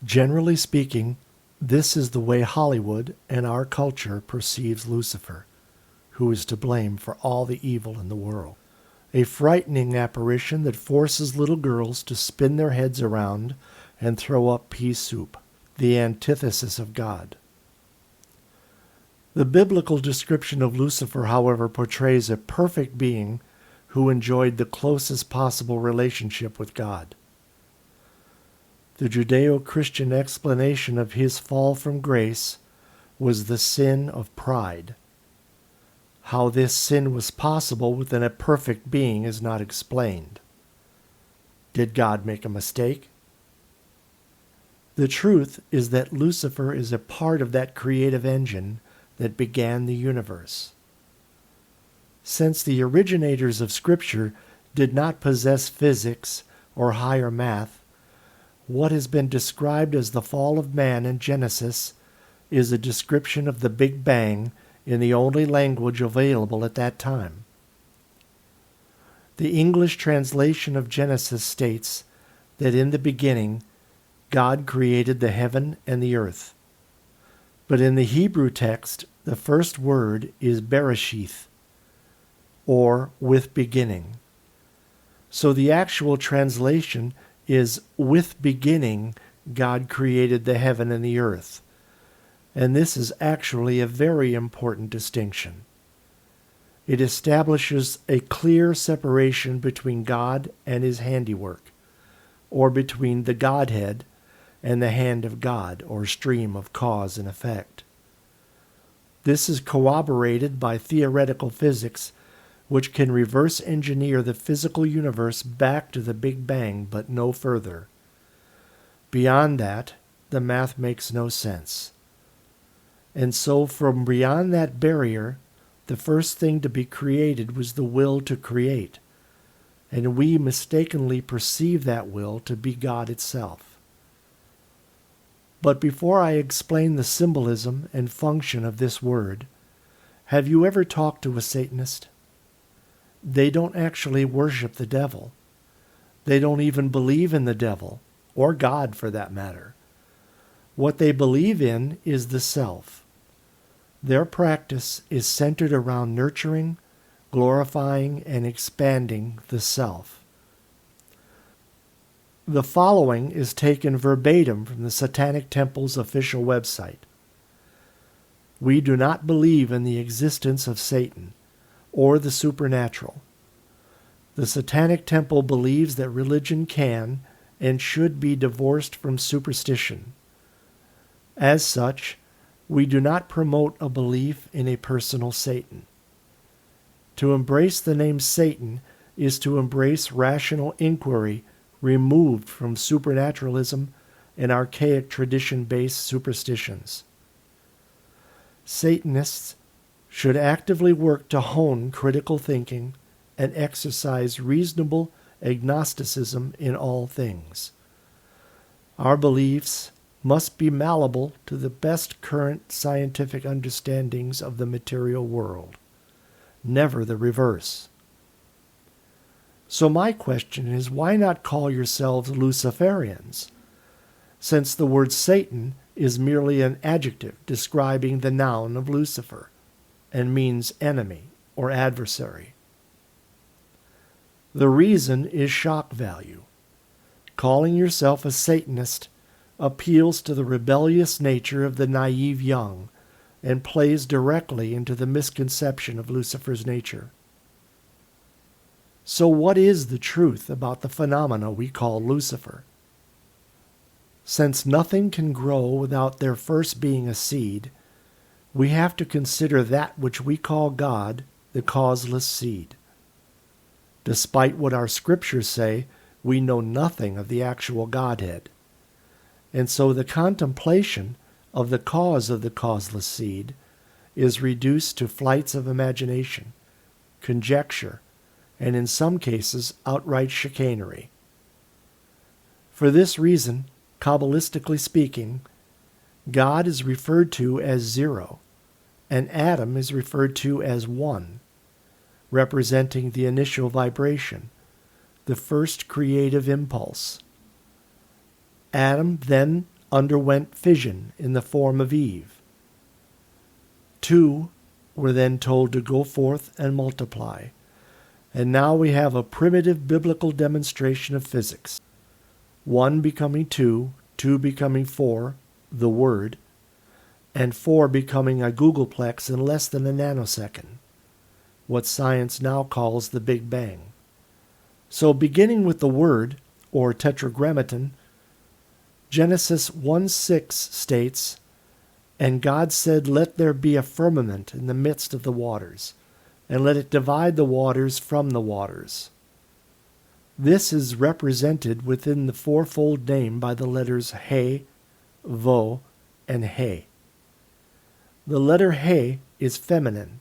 Generally speaking, this is the way Hollywood and our culture perceives Lucifer, who is to blame for all the evil in the world. A frightening apparition that forces little girls to spin their heads around and throw up pea soup, the antithesis of God. The biblical description of Lucifer, however, portrays a perfect being who enjoyed the closest possible relationship with God. The Judeo-Christian explanation of his fall from grace was the sin of pride. How this sin was possible within a perfect being is not explained. Did God make a mistake? The truth is that Lucifer is a part of that creative engine that began the universe. Since the originators of Scripture did not possess physics or higher math, what has been described as the fall of man in Genesis is a description of the Big Bang in the only language available at that time. The English translation of Genesis states that in the beginning God created the heaven and the earth. But in the Hebrew text, the first word is Bereshith, or with beginning. So the actual translation is with beginning God created the heaven and the earth. And this is actually a very important distinction. It establishes a clear separation between God and his handiwork, or between the Godhead and the hand of God, or stream of cause and effect. This is corroborated by theoretical physics, which can reverse engineer the physical universe back to the Big Bang, but no further. Beyond that, the math makes no sense. And so from beyond that barrier, the first thing to be created was the will to create, and we mistakenly perceive that will to be God itself. But before I explain the symbolism and function of this word, have you ever talked to a Satanist? They don't actually worship the devil. They don't even believe in the devil, or God for that matter. What they believe in is the self. Their practice is centered around nurturing, glorifying, and expanding the self. The following is taken verbatim from the Satanic Temple's official website. We do not believe in the existence of Satan or the supernatural. The Satanic Temple believes that religion can and should be divorced from superstition. As such, we do not promote a belief in a personal Satan. To embrace the name Satan is to embrace rational inquiry removed from supernaturalism and archaic tradition-based superstitions. Satanists should actively work to hone critical thinking and exercise reasonable agnosticism in all things. Our beliefs must be malleable to the best current scientific understandings of the material world, never the reverse. So my question is, why not call yourselves Luciferians, since the word Satan is merely an adjective describing the noun of Lucifer, and means enemy or adversary? The reason is shock value. Calling yourself a Satanist appeals to the rebellious nature of the naive young and plays directly into the misconception of Lucifer's nature. So what is the truth about the phenomena we call Lucifer? Since nothing can grow without there first being a seed, we have to consider that which we call God the causeless seed. Despite what our scriptures say, we know nothing of the actual Godhead. And so the contemplation of the cause of the causeless seed is reduced to flights of imagination, conjecture, and in some cases outright chicanery. For this reason, Kabbalistically speaking, God is referred to as zero, and Adam is referred to as one, representing the initial vibration, the first creative impulse. Adam then underwent fission in the form of Eve. 2 were then told to go forth and multiply. And now we have a primitive biblical demonstration of physics. 1 becoming 2, 2 becoming 4, the Word, and 4 becoming a googolplex in less than a nanosecond, what science now calls the Big Bang. So beginning with the Word, or Tetragrammaton, Genesis 1:6 states, "And God said, Let there be a firmament in the midst of the waters, and let it divide the waters from the waters." This is represented within the fourfold name by the letters He, Vo, and He. The letter He is feminine,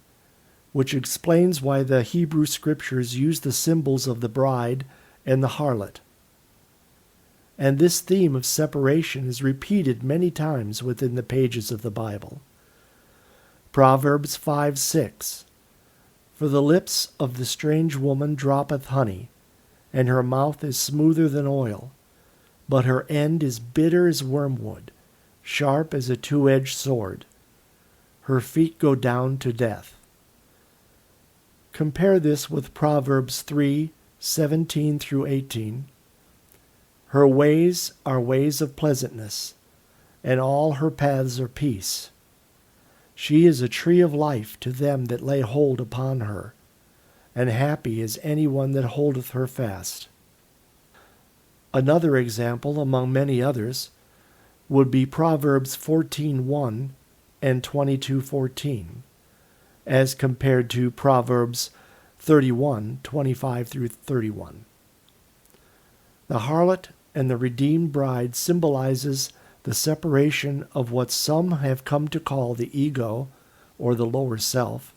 which explains why the Hebrew scriptures use the symbols of the bride and the harlot. And this theme of separation is repeated many times within the pages of the Bible. Proverbs 5:6, "For the lips of the strange woman droppeth honey, and her mouth is smoother than oil, but her end is bitter as wormwood, sharp as a two-edged sword. Her feet go down to death." Compare this with Proverbs 3:17 through 18. "Her ways are ways of pleasantness, and all her paths are peace. She is a tree of life to them that lay hold upon her, and happy is any one that holdeth her fast." Another example, among many others, would be Proverbs 14:1 and 22:14, as compared to Proverbs 31:25 through 31. The harlot and the redeemed bride symbolizes the separation of what some have come to call the ego, or the lower self,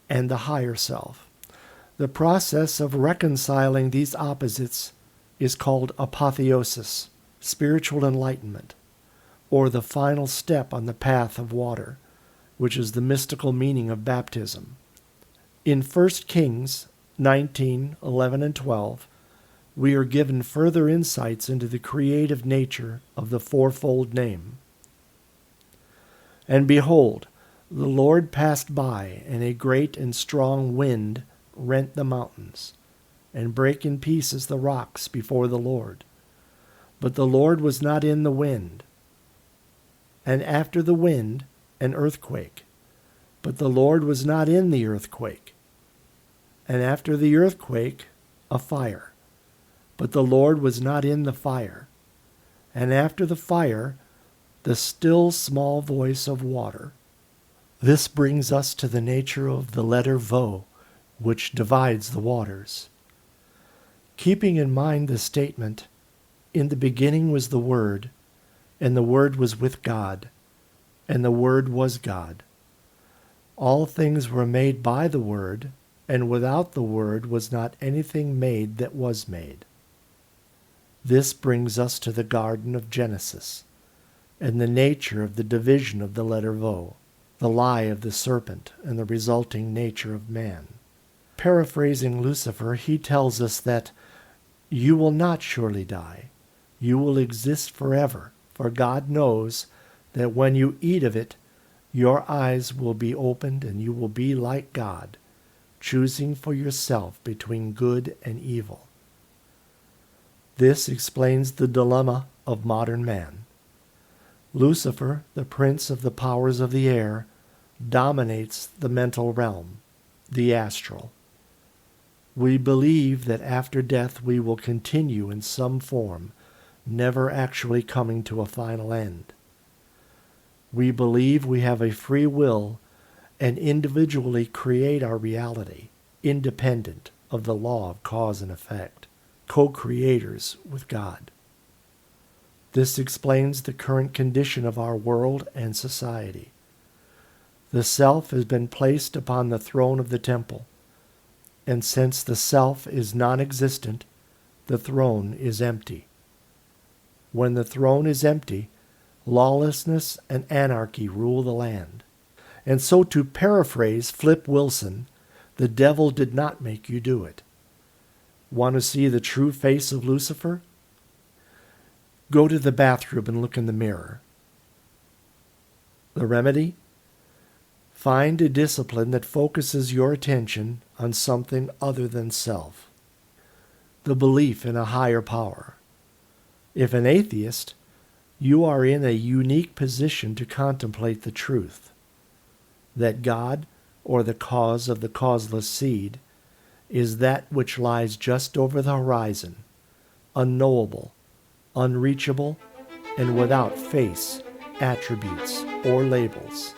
and the higher self. The process of reconciling these opposites is called apotheosis, spiritual enlightenment, or the final step on the path of water, which is the mystical meaning of baptism. In 1 Kings 19:11 and 12, we are given further insights into the creative nature of the fourfold name. "And behold, the Lord passed by, and a great and strong wind rent the mountains, and brake in pieces the rocks before the Lord. But the Lord was not in the wind. And after the wind, an earthquake. But the Lord was not in the earthquake. And after the earthquake, a fire. But the Lord was not in the fire. And after the fire, the still small voice of water." This brings us to the nature of the letter Vo, which divides the waters. Keeping in mind the statement, "In the beginning was the Word, and the Word was with God, and the Word was God. All things were made by the Word, and without the Word was not anything made that was made." This brings us to the Garden of Genesis, and the nature of the division of the letter Vo, the lie of the serpent, and the resulting nature of man. Paraphrasing Lucifer, he tells us that, "You will not surely die. You will exist forever, for God knows that when you eat of it, your eyes will be opened and you will be like God, choosing for yourself between good and evil." This explains the dilemma of modern man. Lucifer, the prince of the powers of the air, dominates the mental realm, the astral. We believe that after death we will continue in some form, never actually coming to a final end. We believe we have a free will and individually create our reality, independent of the law of cause and effect, co-creators with God. This explains the current condition of our world and society. The self has been placed upon the throne of the temple, and since the self is non-existent, the throne is empty. When the throne is empty, lawlessness and anarchy rule the land. And so, to paraphrase Flip Wilson, the devil did not make you do it. Want to see the true face of Lucifer? Go to the bathroom and look in the mirror. The remedy? Find a discipline that focuses your attention on something other than self. The belief in a higher power. If an atheist, you are in a unique position to contemplate the truth that God, or the cause of the causeless seed, is that which lies just over the horizon, unknowable, unreachable, and without face, attributes, or labels.